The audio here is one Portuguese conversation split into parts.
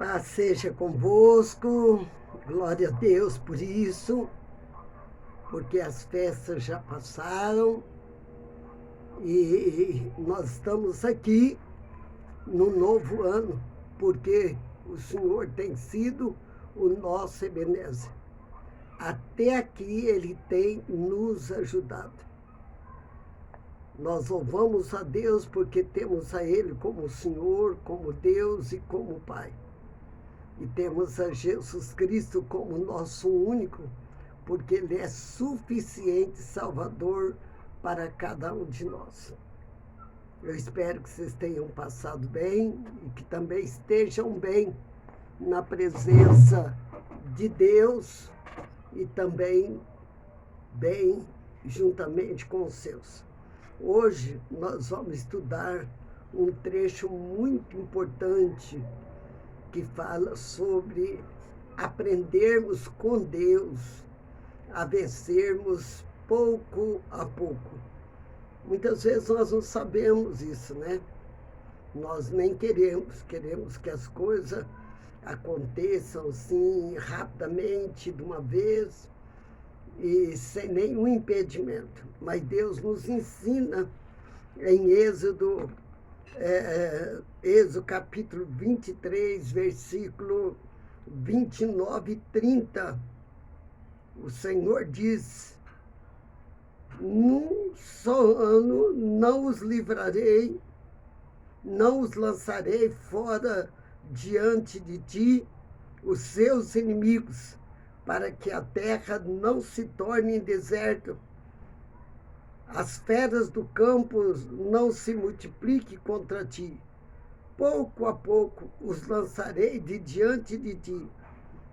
Paz seja convosco, glória a Deus por isso, porque as festas já passaram e nós estamos aqui no novo ano, porque o Senhor tem sido o nosso Ebenezer. Até aqui Ele tem nos ajudado. Nós louvamos a Deus porque temos a Ele como Senhor, como Deus e como Pai. E temos a Jesus Cristo como nosso único, porque Ele é suficiente Salvador para cada um de nós. Eu espero que vocês tenham passado bem e que também estejam bem na presença de Deus e também bem juntamente com os seus. Hoje nós vamos estudar um trecho muito importante que fala sobre aprendermos com Deus a vencermos pouco a pouco. Muitas vezes nós não sabemos isso, né? Nós nem queremos que as coisas aconteçam assim rapidamente, de uma vez, e sem nenhum impedimento. Mas Deus nos ensina em Êxodo capítulo 23, versículo 29 e 30. O Senhor diz: num só ano não os livrarei, não os lançarei fora diante de ti, os seus inimigos, para que a terra não se torne deserto. As feras do campo não se multipliquem contra ti. Pouco a pouco os lançarei de diante de ti,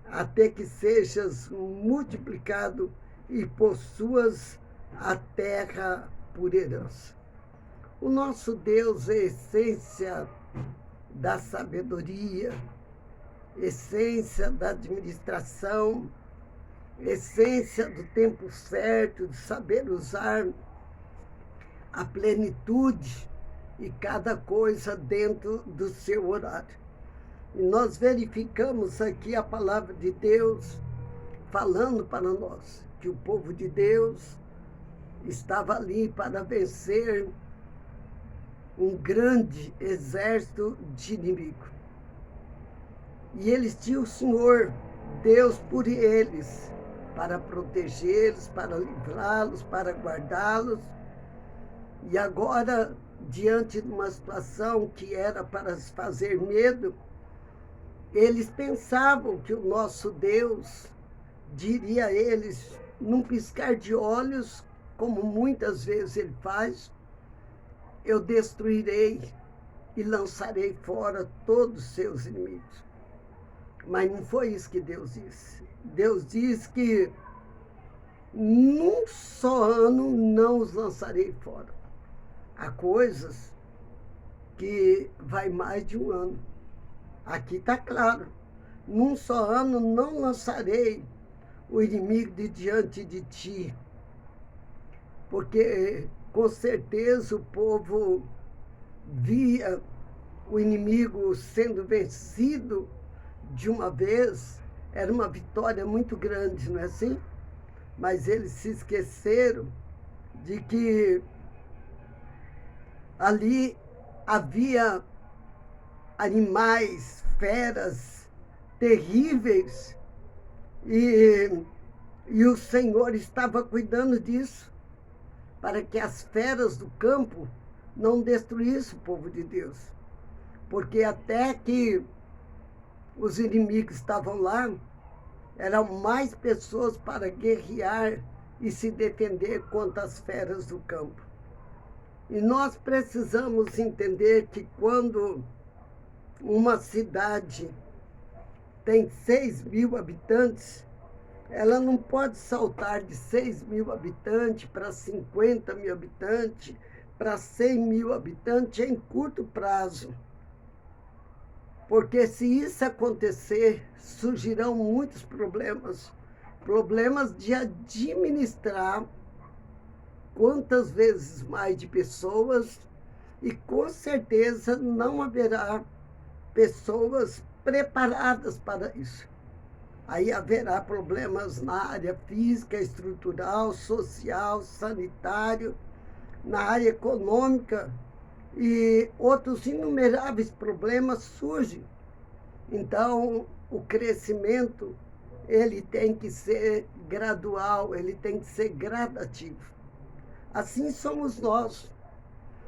até que sejas multiplicado e possuas a terra por herança. O nosso Deus é a essência da sabedoria, essência da administração, essência do tempo certo, de saber usar a plenitude e cada coisa dentro do seu horário. E nós verificamos aqui a palavra de Deus falando para nós que o povo de Deus estava ali para vencer um grande exército de inimigo. E eles tinham o Senhor, Deus por eles, para protegê-los, para livrá-los, para guardá-los. E agora, diante de uma situação que era para fazer medo, eles pensavam que o nosso Deus diria a eles, num piscar de olhos, como muitas vezes Ele faz: eu destruirei e lançarei fora todos os seus inimigos. Mas não foi isso que Deus disse. Deus diz que num só ano não os lançarei fora. Há coisas que vai mais de um ano. Aqui está claro. Num só ano não lançarei o inimigo de diante de ti. Porque, com certeza, o povo via o inimigo sendo vencido de uma vez. Era uma vitória muito grande, não é assim? Mas eles se esqueceram de que ali havia animais, feras terríveis, e o Senhor estava cuidando disso, para que as feras do campo não destruíssem o povo de Deus. Porque até que os inimigos estavam lá, eram mais pessoas para guerrear e se defender contra as feras do campo. E nós precisamos entender que quando uma cidade tem 6.000 habitantes, ela não pode saltar de 6.000 habitantes para 50.000 habitantes, para 100.000 habitantes em curto prazo. Porque se isso acontecer, surgirão muitos problemas. Problemas de administrar quantas vezes mais de pessoas, e com certeza não haverá pessoas preparadas para isso. Aí haverá problemas na área física, estrutural, social, sanitário, na área econômica, e outros inumeráveis problemas surgem. Então, o crescimento, ele tem que ser gradual, ele tem que ser gradativo. Assim somos nós.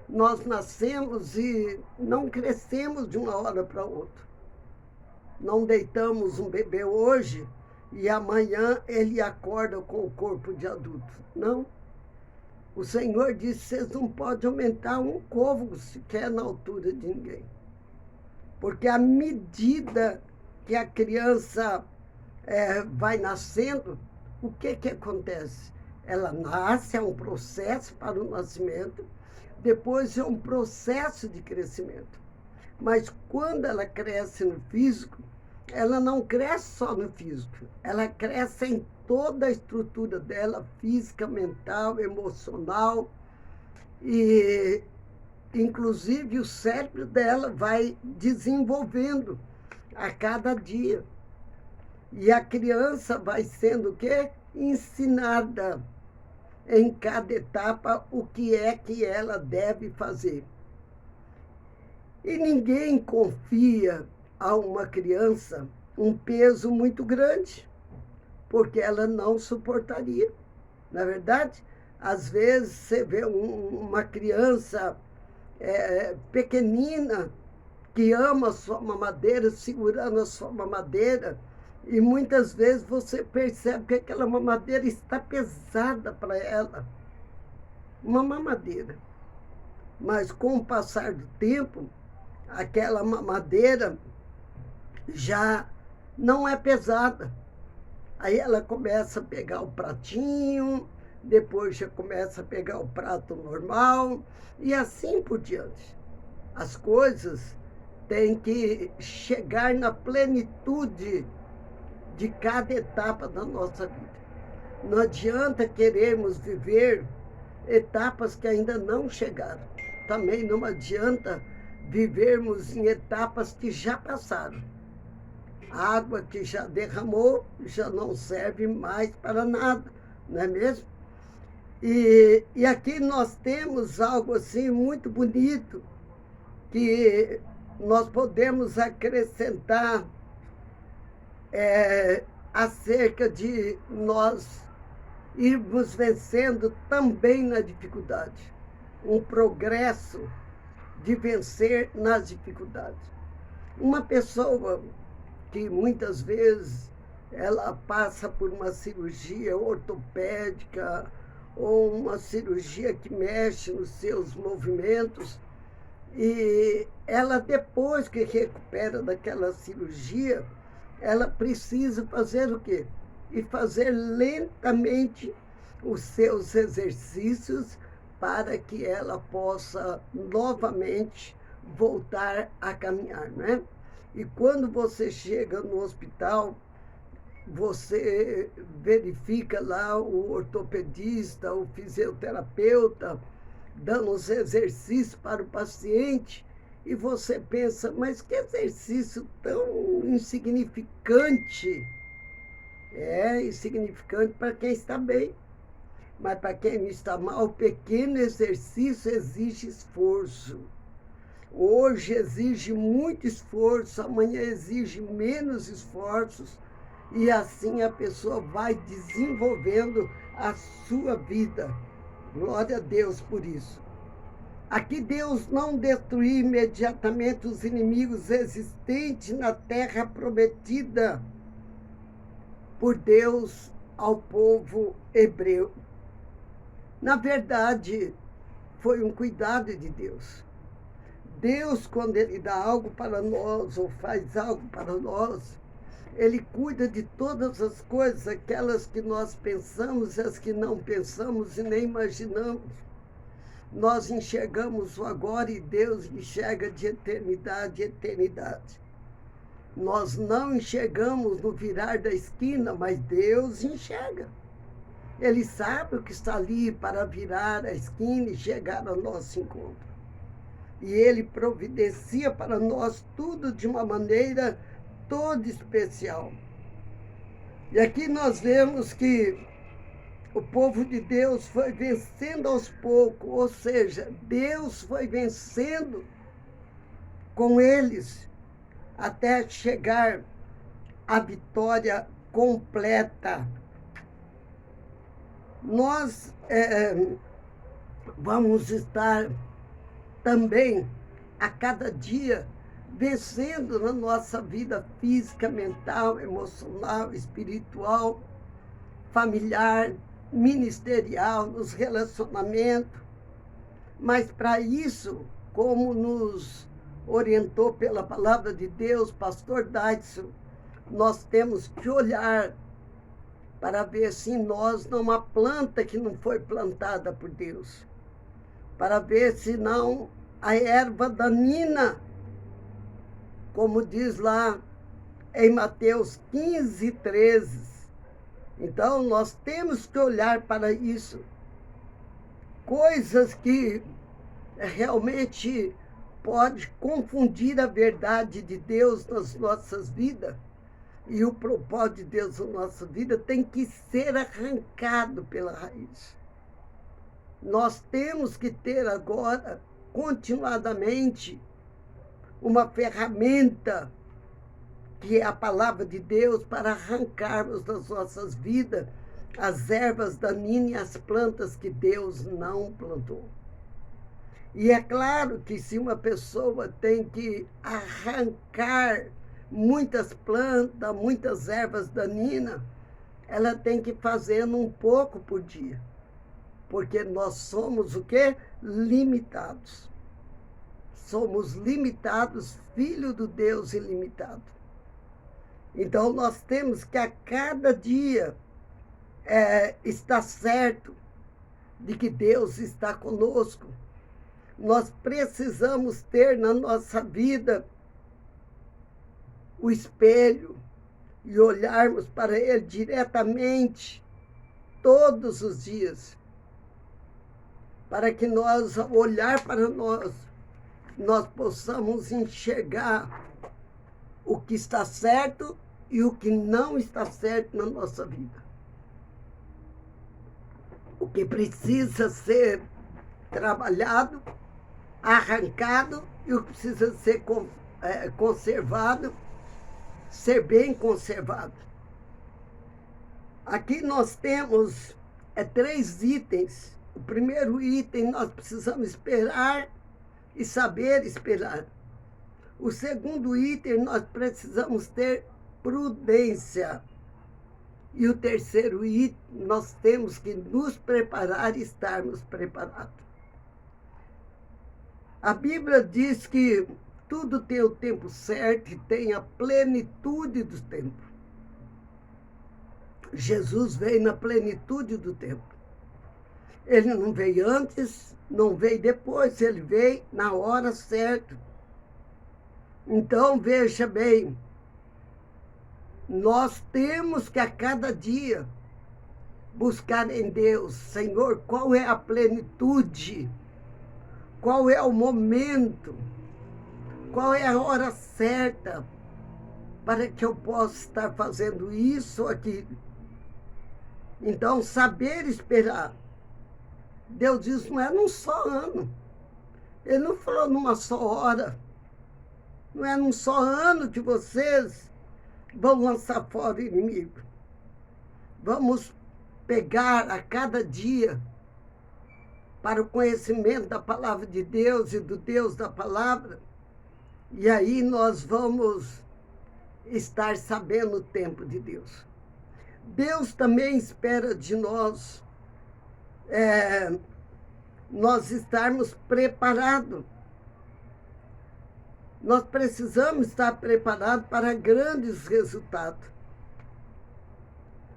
Nós nascemos e não crescemos de uma hora para outra. Não deitamos um bebê hoje e amanhã ele acorda com o corpo de adulto. Não. O Senhor disse: vocês não podem aumentar um côvado sequer na altura de ninguém. Porque à medida que a criança vai nascendo, o que acontece? Ela nasce, é um processo para o nascimento, depois é um processo de crescimento. Mas quando ela cresce no físico, ela não cresce só no físico, ela cresce em toda a estrutura dela, física, mental, emocional, e inclusive o cérebro dela vai desenvolvendo a cada dia. E a criança vai sendo o quê? Ensinada em cada etapa o que é que ela deve fazer. E ninguém confia a uma criança um peso muito grande, porque ela não suportaria. Na verdade, às vezes você vê uma criança pequenina que ama a sua mamadeira, segurando a sua mamadeira, e muitas vezes você percebe que aquela mamadeira está pesada para ela. Uma mamadeira. Mas com o passar do tempo, aquela mamadeira já não é pesada. Aí ela começa a pegar o pratinho, depois já começa a pegar o prato normal, e assim por diante. As coisas têm que chegar na plenitude de cada etapa da nossa vida. Não adianta querermos viver etapas que ainda não chegaram. Também não adianta vivermos em etapas que já passaram. A água que já derramou já não serve mais para nada, não é mesmo? E aqui nós temos algo assim muito bonito, que nós podemos acrescentar acerca de nós irmos vencendo também na dificuldade. Um progresso de vencer nas dificuldades. Uma pessoa que muitas vezes ela passa por uma cirurgia ortopédica ou uma cirurgia que mexe nos seus movimentos, e ela, depois que recupera daquela cirurgia, ela precisa fazer o quê? E fazer lentamente os seus exercícios para que ela possa novamente voltar a caminhar, né? E quando você chega no hospital, você verifica lá o ortopedista, o fisioterapeuta, dando os exercícios para o paciente, e você pensa: mas que exercício tão insignificante. É insignificante para quem está bem, mas para quem está mal, pequeno exercício exige esforço. Hoje exige muito esforço, amanhã exige menos esforços, e assim a pessoa vai desenvolvendo a sua vida. Glória a Deus por isso. Aqui Deus não destruiu imediatamente os inimigos existentes na terra prometida por Deus ao povo hebreu. Na verdade, foi um cuidado de Deus. Deus, quando Ele dá algo para nós ou faz algo para nós, Ele cuida de todas as coisas, aquelas que nós pensamos e as que não pensamos e nem imaginamos. Nós enxergamos o agora e Deus enxerga de eternidade em eternidade. Nós não enxergamos no virar da esquina, mas Deus enxerga. Ele sabe o que está ali para virar a esquina e chegar ao nosso encontro. E Ele providencia para nós tudo de uma maneira todo especial. E aqui nós vemos que o povo de Deus foi vencendo aos poucos, ou seja, Deus foi vencendo com eles até chegar à vitória completa. Nós vamos estar também a cada dia vencendo na nossa vida física, mental, emocional, espiritual, familiar, ministerial, nos relacionamentos. Mas para isso, como nos orientou pela palavra de Deus, pastor Daidson, nós temos que olhar para ver se em nós não há planta que não foi plantada por Deus, para ver se não a erva daninha, como diz lá em Mateus 15, 13. Então, nós temos que olhar para isso. Coisas que realmente pode confundir a verdade de Deus nas nossas vidas. E o propósito de Deus na nossa vida tem que ser arrancado pela raiz. Nós temos que ter agora, continuadamente, uma ferramenta que é a palavra de Deus para arrancarmos das nossas vidas as ervas daninhas e as plantas que Deus não plantou. E é claro que se uma pessoa tem que arrancar muitas plantas, muitas ervas daninhas, ela tem que fazer um pouco por dia. Porque nós somos o quê? Limitados. Somos limitados, filho do Deus ilimitado. Então, nós temos que a cada dia estar certo de que Deus está conosco. Nós precisamos ter na nossa vida o espelho e olharmos para ele diretamente todos os dias, para que nós, ao olhar para nós possamos enxergar o que está certo e o que não está certo na nossa vida. O que precisa ser trabalhado, arrancado, e o que precisa ser conservado, ser bem conservado. Aqui nós temos 3 itens. O primeiro item, nós precisamos esperar e saber esperar. O segundo item, nós precisamos ter prudência. E o terceiro item, nós temos que nos preparar e estarmos preparados. A Bíblia diz que tudo tem o tempo certo e tem a plenitude do tempo. Jesus veio na plenitude do tempo. Ele não veio antes, não veio depois, ele veio na hora certa. Então, veja bem, nós temos que a cada dia buscar em Deus, Senhor, qual é a plenitude, qual é o momento, qual é a hora certa para que eu possa estar fazendo isso ou aquilo. Então, saber esperar. Deus diz, não é num só ano. Ele não falou numa só hora. Não é num só ano que vocês vão lançar fora o inimigo. Vamos pegar a cada dia para o conhecimento da palavra de Deus e do Deus da palavra. E aí nós vamos estar sabendo o tempo de Deus. Deus também espera de nós nós estarmos preparados. Nós precisamos estar preparados para grandes resultados.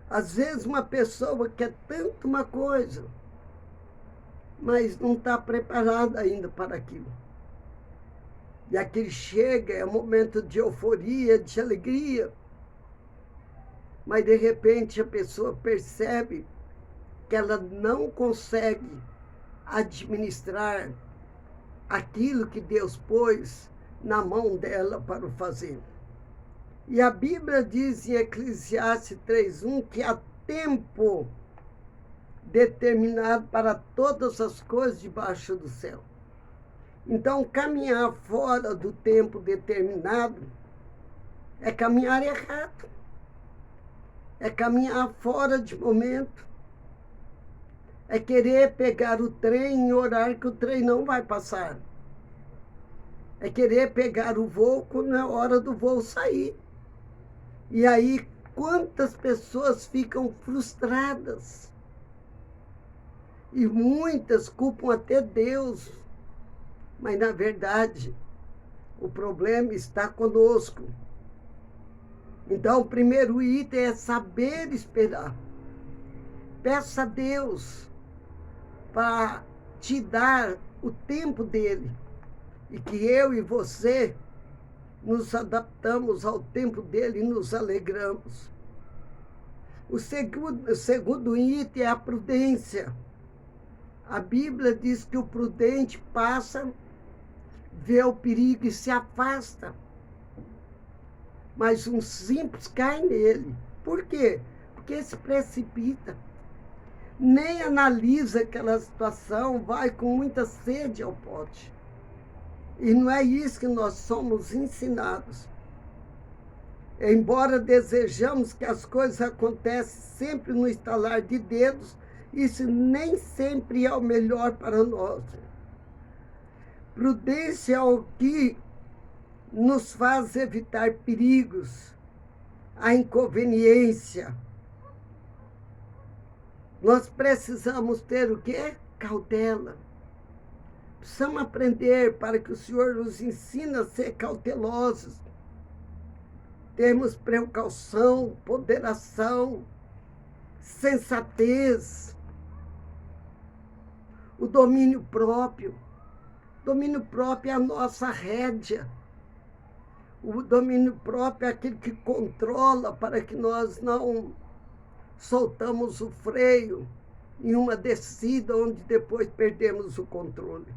Às vezes uma pessoa quer tanto uma coisa, mas não está preparada ainda para aquilo. E aquele chega, é um momento de euforia, de alegria, mas de repente a pessoa percebe que ela não consegue administrar aquilo que Deus pôs na mão dela para o fazer. E a Bíblia diz em Eclesiastes 3:1 que há tempo determinado para todas as coisas debaixo do céu. Então, caminhar fora do tempo determinado é caminhar errado. É caminhar fora de momento. É querer pegar o trem em horário que o trem não vai passar. É querer pegar o voo quando é hora do voo sair. E aí, quantas pessoas ficam frustradas? E muitas culpam até Deus. Mas, na verdade, o problema está conosco. Então, o primeiro item é saber esperar. Peça a Deus para te dar o tempo dele. E que eu e você nos adaptamos ao tempo dele e nos alegramos. O segundo item é a prudência. A Bíblia diz que o prudente passa, vê o perigo e se afasta. Mas um simples cai nele. Por quê? Porque se precipita. Nem analisa aquela situação, vai com muita sede ao pote. E não é isso que nós somos ensinados. Embora desejamos que as coisas aconteçam sempre no estalar de dedos, isso nem sempre é o melhor para nós. Prudência é o que nos faz evitar perigos, a inconveniência. Nós precisamos ter o quê? Cautela. Precisamos aprender para que o Senhor nos ensine a ser cautelosos. Temos precaução, ponderação, sensatez, o domínio próprio. Domínio próprio é a nossa rédea. O domínio próprio é aquele que controla para que nós não soltamos o freio em uma descida onde depois perdemos o controle.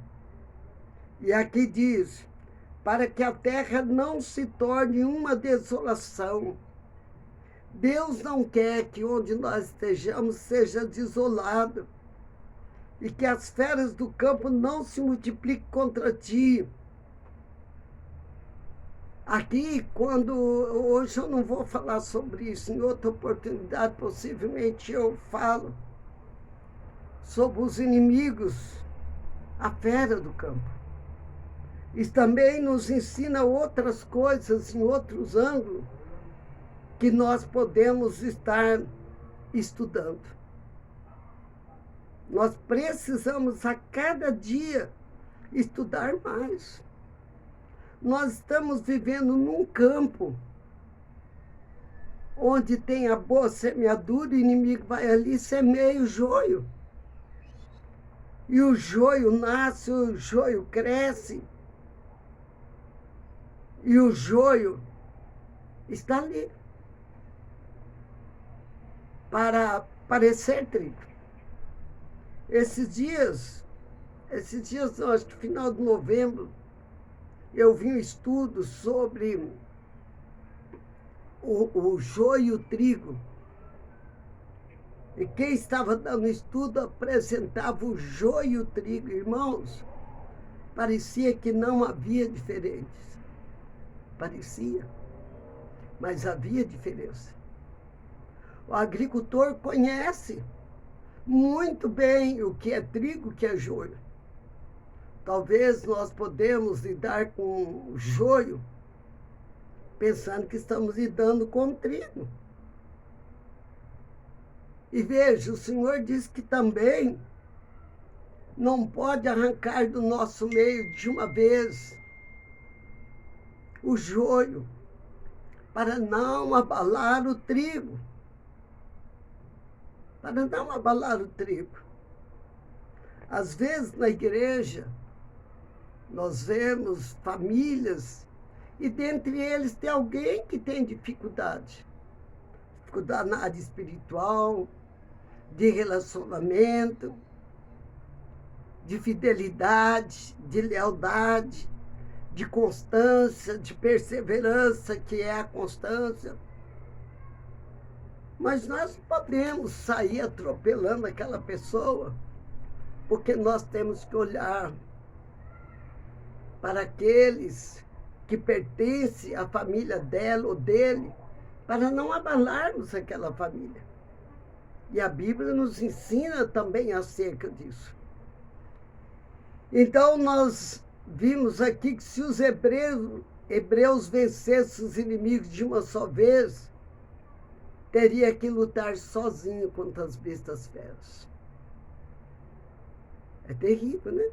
E aqui diz, para que a terra não se torne uma desolação. Deus não quer que onde nós estejamos seja desolado e que as feras do campo não se multipliquem contra ti. Aqui, hoje eu não vou falar sobre isso, em outra oportunidade possivelmente eu falo sobre os inimigos, a fera do campo. Isso também nos ensina outras coisas em outros ângulos que nós podemos estar estudando. Nós precisamos a cada dia estudar mais. Nós estamos vivendo num campo onde tem a boa semeadura, o inimigo vai ali e semeia o joio. E o joio nasce, o joio cresce. E o joio está ali para parecer trigo. Esses dias, não, acho que final de novembro, eu vi um estudo sobre o joio e o trigo. E quem estava dando estudo apresentava o joio e o trigo. Irmãos, parecia que não havia diferenças. Parecia, mas havia diferença. O agricultor conhece muito bem o que é trigo, o que é joio. Talvez nós podemos lidar com o joio pensando que estamos lidando com o trigo. E veja, o Senhor diz que também não pode arrancar do nosso meio de uma vez o joio, para não abalar o trigo. Para não abalar o trigo. Às vezes na igreja, nós vemos famílias, e dentre eles tem alguém que tem dificuldade. Dificuldade na área espiritual, de relacionamento, de fidelidade, de lealdade, de constância, de perseverança, que é a constância. Mas nós podemos sair atropelando aquela pessoa, porque nós temos que olhar para aqueles que pertencem à família dela ou dele, para não abalarmos aquela família. E a Bíblia nos ensina também acerca disso. Então, nós vimos aqui que se os hebreus vencessem os inimigos de uma só vez, teria que lutar sozinho contra as bestas feras. É terrível, né?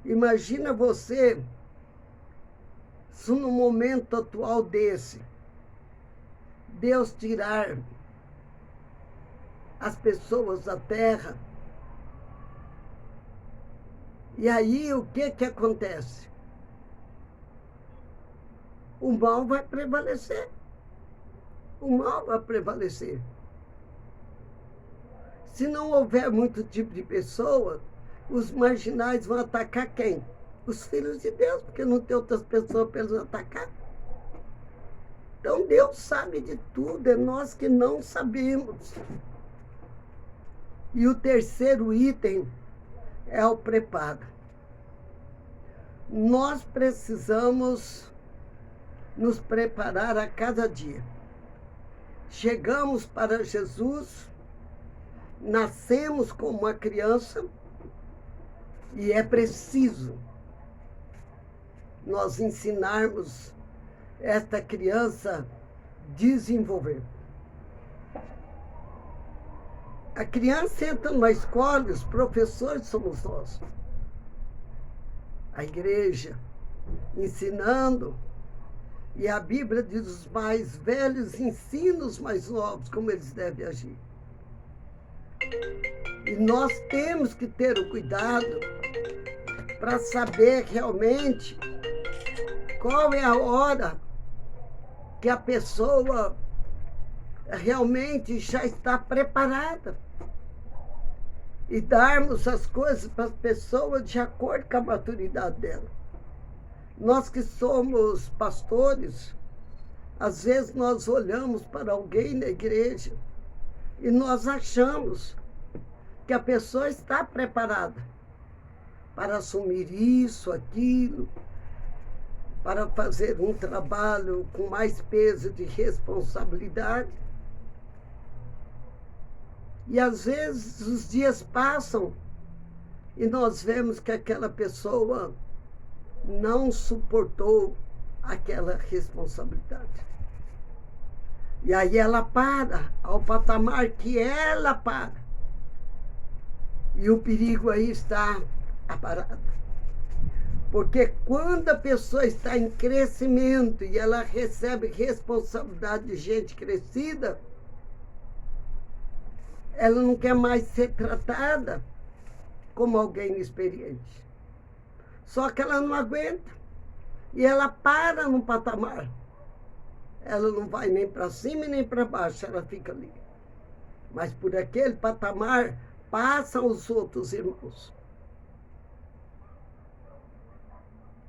Imagina você, se no momento atual desse, Deus tirar as pessoas da terra, e aí o que acontece? O mal vai prevalecer. O mal vai prevalecer. Se não houver muito tipo de pessoa, os marginais vão atacar quem? Os filhos de Deus, porque não tem outras pessoas para eles atacar. Então Deus sabe de tudo, é nós que não sabemos. E o terceiro item é o preparo. Nós precisamos nos preparar a cada dia. Chegamos para Jesus, nascemos como uma criança e é preciso nós ensinarmos esta criança a desenvolver. A criança entra numa escola, os professores somos nós. A igreja, ensinando. E a Bíblia diz: os mais velhos ensinam os mais novos como eles devem agir. E nós temos que ter o cuidado para saber realmente qual é a hora que a pessoa realmente já está preparada. E darmos as coisas para as pessoas de acordo com a maturidade dela. Nós que somos pastores, às vezes nós olhamos para alguém na igreja e nós achamos que a pessoa está preparada para assumir isso, aquilo, para fazer um trabalho com mais peso de responsabilidade. E às vezes os dias passam e nós vemos que aquela pessoa não suportou aquela responsabilidade. E aí ela para ao patamar que ela para. E o perigo aí está a parada. Porque quando a pessoa está em crescimento e ela recebe responsabilidade de gente crescida, ela não quer mais ser tratada como alguém experiente. Só que ela não aguenta. E ela para no patamar. Ela não vai nem para cima e nem para baixo, ela fica ali. Mas por aquele patamar passam os outros irmãos.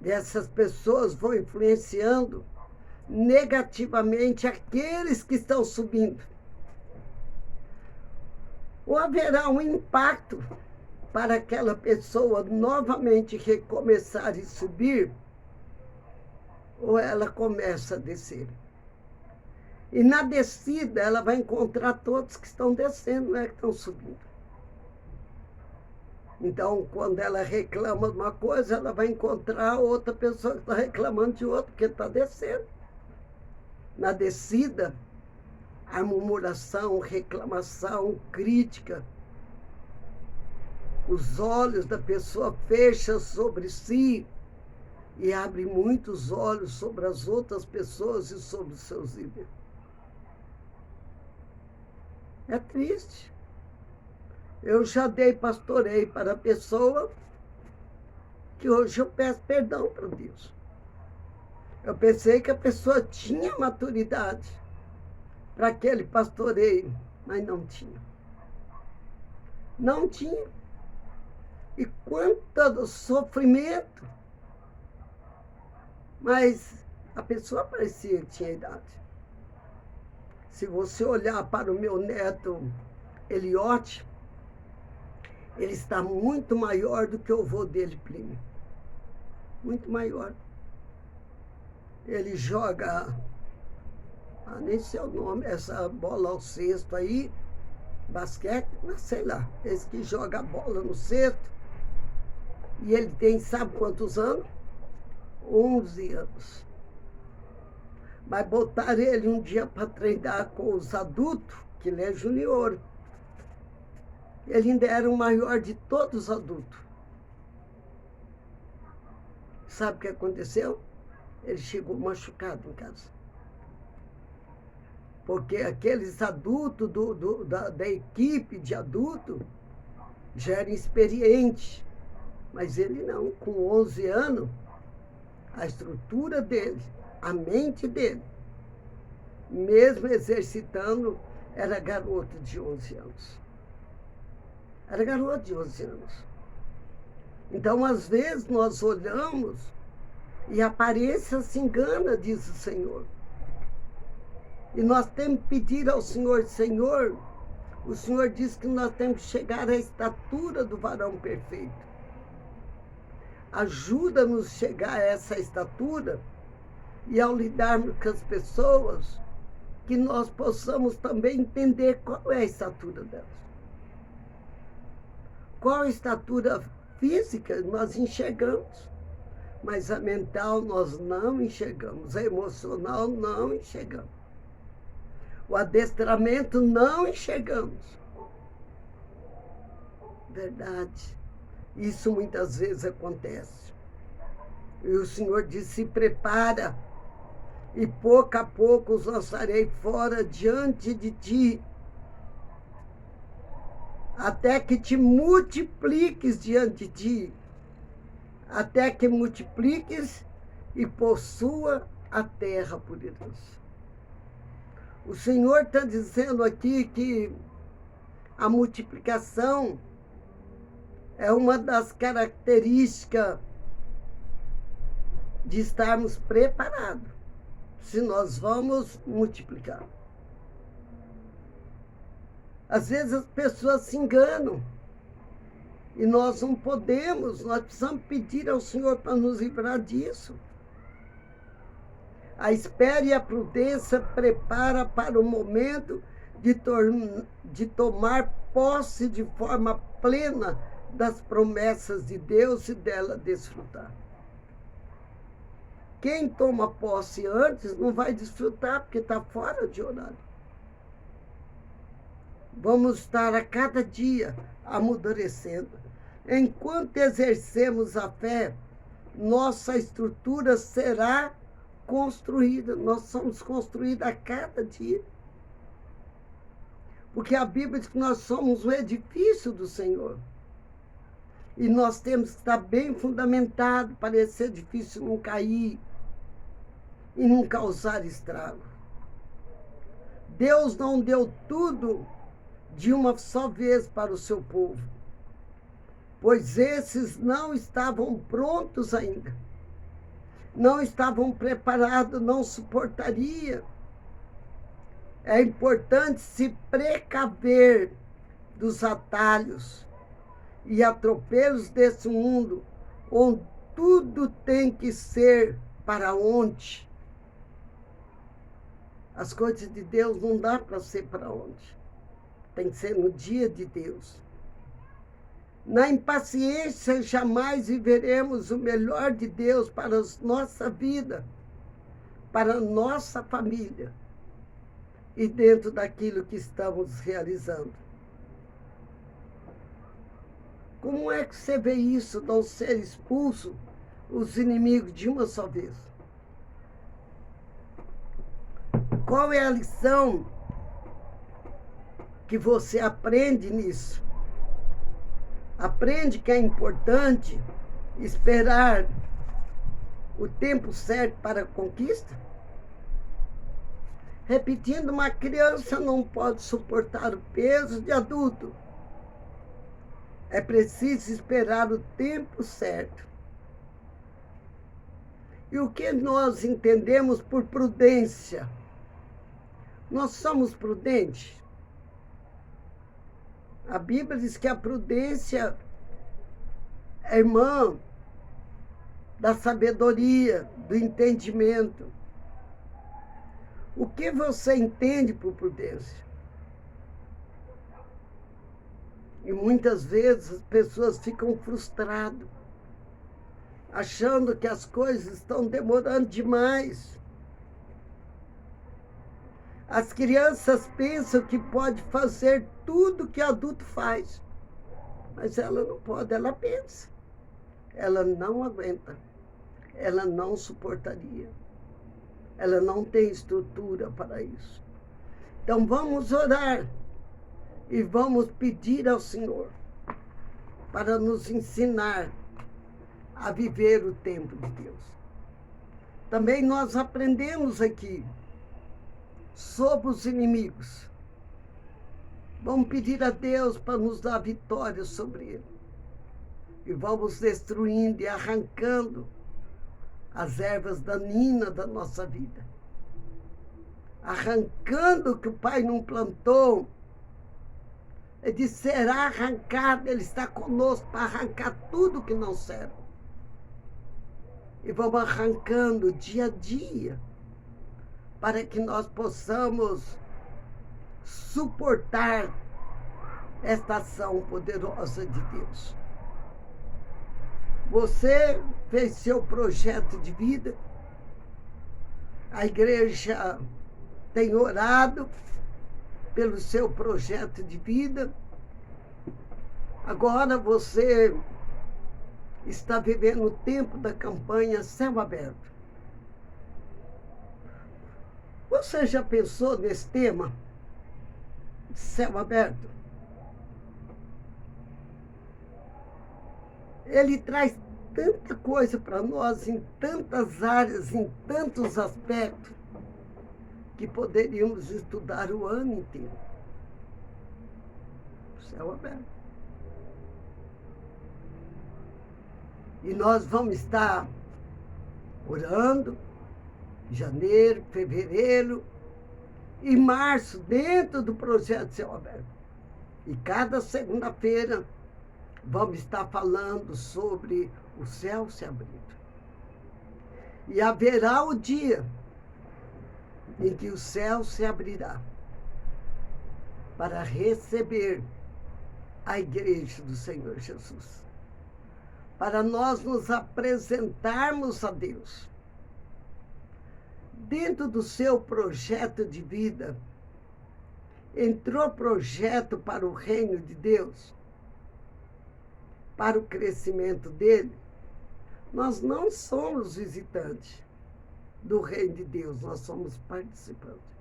E essas pessoas vão influenciando negativamente aqueles que estão subindo. Ou haverá um impacto para aquela pessoa novamente recomeçar e subir, ou ela começa a descer. E na descida ela vai encontrar todos que estão descendo, não é que estão subindo. Então, quando ela reclama de uma coisa, ela vai encontrar outra pessoa que está reclamando de outra, porque está descendo. Na descida, a murmuração, reclamação, crítica. Os olhos da pessoa fecham sobre si e abre muitos olhos sobre as outras pessoas e sobre os seus líderes. É triste. Eu já pastorei para a pessoa que hoje eu peço perdão para Deus. Eu pensei que a pessoa tinha maturidade para aquele pastoreio, mas não tinha. Não tinha. E quanto sofrimento Mas a pessoa parecia que tinha idade. Se você olhar para o meu neto Eliote, ele está muito maior do que o avô dele, Plínio. Muito maior. Ele joga, nem sei o nome, essa bola ao cesto aí, basquete, mas sei lá, esse que joga a bola no cesto. E ele tem, sabe quantos anos? 11 anos. Mas botaram ele um dia para treinar com os adultos, que ele é junior. Ele ainda era o maior de todos os adultos. Sabe o que aconteceu? Ele chegou machucado em casa. Porque aqueles adultos da equipe de adulto já eram experientes. Mas ele não, com 11 anos, a estrutura dele, a mente dele, mesmo exercitando, era garoto de 11 anos. Era garoto de 11 anos. Então, às vezes, nós olhamos e a aparência se engana, diz o Senhor. E nós temos que pedir ao Senhor, Senhor, o Senhor diz que nós temos que chegar à estatura do varão perfeito. Ajuda-nos a chegar a essa estatura e ao lidarmos com as pessoas, que nós possamos também entender qual é a estatura delas. Qual a estatura física nós enxergamos, mas a mental nós não enxergamos, a emocional não enxergamos. O adestramento não enxergamos. Verdade. Isso muitas vezes acontece. E o Senhor diz, se prepara, e pouco a pouco os lançarei fora diante de ti, até que te multipliques diante de ti, até que multipliques e possua a terra por herança. O Senhor está dizendo aqui que a multiplicação é uma das características de estarmos preparados, se nós vamos multiplicar. Às vezes as pessoas se enganam e nós não podemos, nós precisamos pedir ao Senhor para nos livrar disso. A espera e a prudência prepara para o momento de tomar posse de forma plena das promessas de Deus e dela desfrutar. Quem toma posse antes não vai desfrutar porque está fora de horário. Vamos estar a cada dia amadurecendo. Enquanto exercemos a fé, nossa estrutura será construída. Nós somos construídos a cada dia. Porque a Bíblia diz que nós somos o edifício do Senhor. E nós temos que estar bem fundamentados para esse edifício não cair e não causar estrago. Deus não deu tudo de uma só vez para o seu povo, pois esses não estavam prontos ainda, não estavam preparados, não suportaria. É importante se precaver dos atalhos e atropelos desse mundo, onde tudo tem que ser para onde. As coisas de Deus não dá para ser para onde. Tem que ser no dia de Deus. Na impaciência, jamais viveremos o melhor de Deus para a nossa vida, para a nossa família e dentro daquilo que estamos realizando. Como é que você vê isso, não ser expulso os inimigos de uma só vez? Qual é a lição que você aprende nisso? Aprende que é importante esperar o tempo certo para a conquista? Repetindo, uma criança não pode suportar o peso de adulto. É preciso esperar o tempo certo. E o que nós entendemos por prudência? Nós somos prudentes? A Bíblia diz que a prudência é irmã da sabedoria, do entendimento. O que você entende por prudência? E muitas vezes as pessoas ficam frustradas, achando que as coisas estão demorando demais. As crianças pensam que pode fazer tudo que adulto faz, mas ela não pode, ela pensa. Ela não aguenta, ela não suportaria, ela não tem estrutura para isso. Então vamos orar e vamos pedir ao Senhor para nos ensinar a viver o tempo de Deus. Também nós aprendemos aqui sobre os inimigos. Vamos pedir a Deus para nos dar vitória sobre ele. E vamos destruindo e arrancando as ervas daninhas da nossa vida. Arrancando o que o Pai não plantou. Ele disse, será arrancado, Ele está conosco para arrancar tudo que não serve. E vamos arrancando dia a dia, para que nós possamos suportar esta ação poderosa de Deus. Você fez seu projeto de vida, a igreja tem orado pelo seu projeto de vida. Agora você está vivendo o tempo da campanha Céu Aberto. Você já pensou nesse tema? Céu Aberto? Ele traz tanta coisa para nós, em tantas áreas, em tantos aspectos, que poderíamos estudar o ano inteiro. Céu Aberto. E nós vamos estar orando, janeiro, fevereiro e março, dentro do projeto Céu Aberto. E cada segunda-feira vamos estar falando sobre o céu se abrindo. E haverá o dia em que o céu se abrirá para receber a igreja do Senhor Jesus. Para nós nos apresentarmos a Deus. Dentro do seu projeto de vida, entrou projeto para o reino de Deus, para o crescimento dele. Nós não somos visitantes do reino de Deus, nós somos participantes.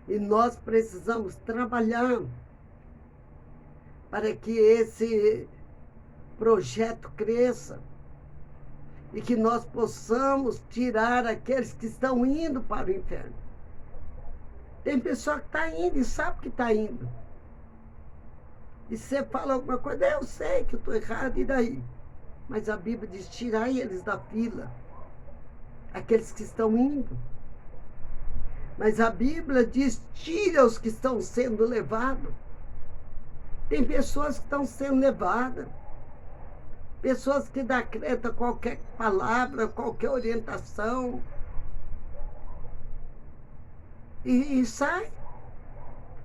E nós precisamos trabalhar para que esse projeto cresça e que nós possamos tirar aqueles que estão indo para o inferno. Tem pessoa que está indo e sabe que está indo. E você fala alguma coisa, eu sei que eu estou errado, e daí? Mas a Bíblia diz, tirai eles da fila, aqueles que estão indo. Mas a Bíblia diz, tira os que estão sendo levados. Tem pessoas que estão sendo levadas. Pessoas que dão crédito a qualquer palavra, qualquer orientação. E sai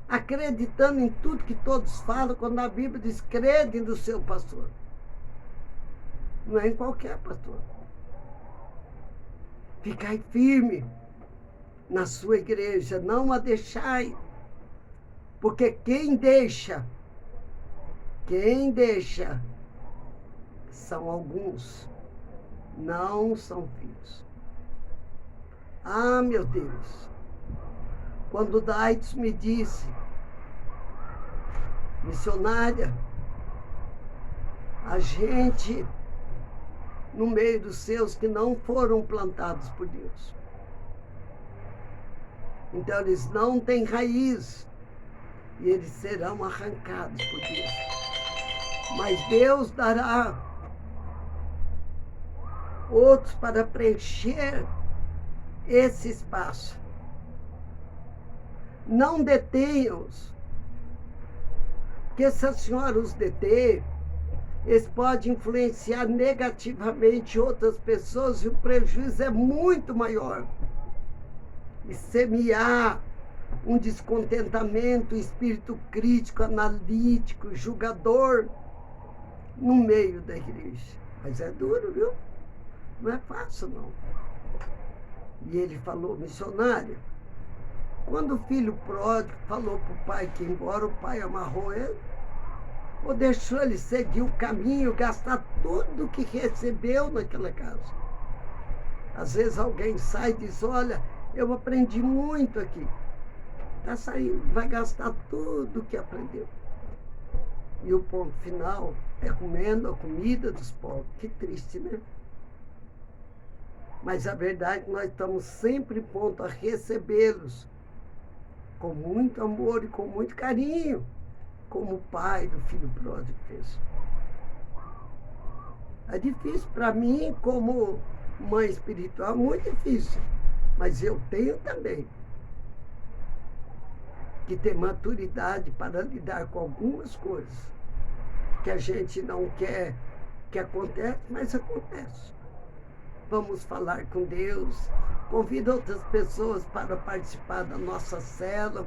acreditando em tudo que todos falam, quando a Bíblia diz, crede no seu pastor. Não é em qualquer pastor. Ficai firme na sua igreja, não a deixai. Porque quem deixa são alguns, não são filhos. Ah, meu Deus! Quando Daites me disse, missionária, a gente, no meio dos seus que não foram plantados por Deus. Então eles não têm raiz e eles serão arrancados por Deus. Mas Deus dará outros para preencher esse espaço. Não detenha-os, porque se a senhora os deter, eles podem influenciar negativamente outras pessoas e o prejuízo é muito maior. E semear um descontentamento, um espírito crítico, analítico, julgador no meio da igreja. Mas é duro, viu? Não é fácil, não. E ele falou, missionária, quando o filho pródigo falou para o pai que ia embora, o pai amarrou ele, ou deixou ele seguir o caminho, gastar tudo que recebeu naquela casa. Às vezes alguém sai e diz, olha, eu aprendi muito aqui. Está saindo, vai gastar tudo que aprendeu. E o ponto final é comendo a comida dos pobres. Que triste, né? Mas a verdade é que nós estamos sempre prontos a recebê-los com muito amor e com muito carinho, como o pai do filho pródigo fez. É difícil para mim, como mãe espiritual, muito difícil. Mas eu tenho também que ter maturidade para lidar com algumas coisas que a gente não quer que aconteça, mas acontece. Vamos falar com Deus, convida outras pessoas para participar da nossa célula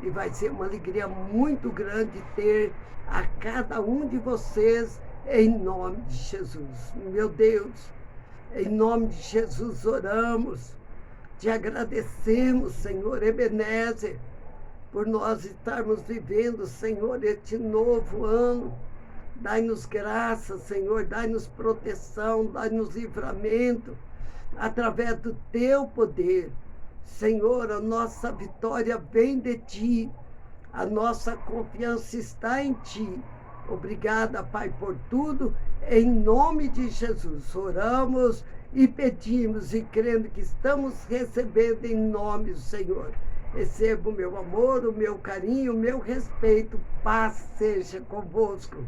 e vai ser uma alegria muito grande ter a cada um de vocês em nome de Jesus. Meu Deus, em nome de Jesus oramos, te agradecemos, Senhor Ebenezer, por nós estarmos vivendo, Senhor, este novo ano. Dai-nos graça, Senhor, dai-nos proteção, dai-nos livramento, através do Teu poder. Senhor, a nossa vitória vem de Ti, a nossa confiança está em Ti. Obrigada, Pai, por tudo, em nome de Jesus. Oramos e pedimos e crendo que estamos recebendo em nome do Senhor. Receba o meu amor, o meu carinho, o meu respeito. Paz seja convosco.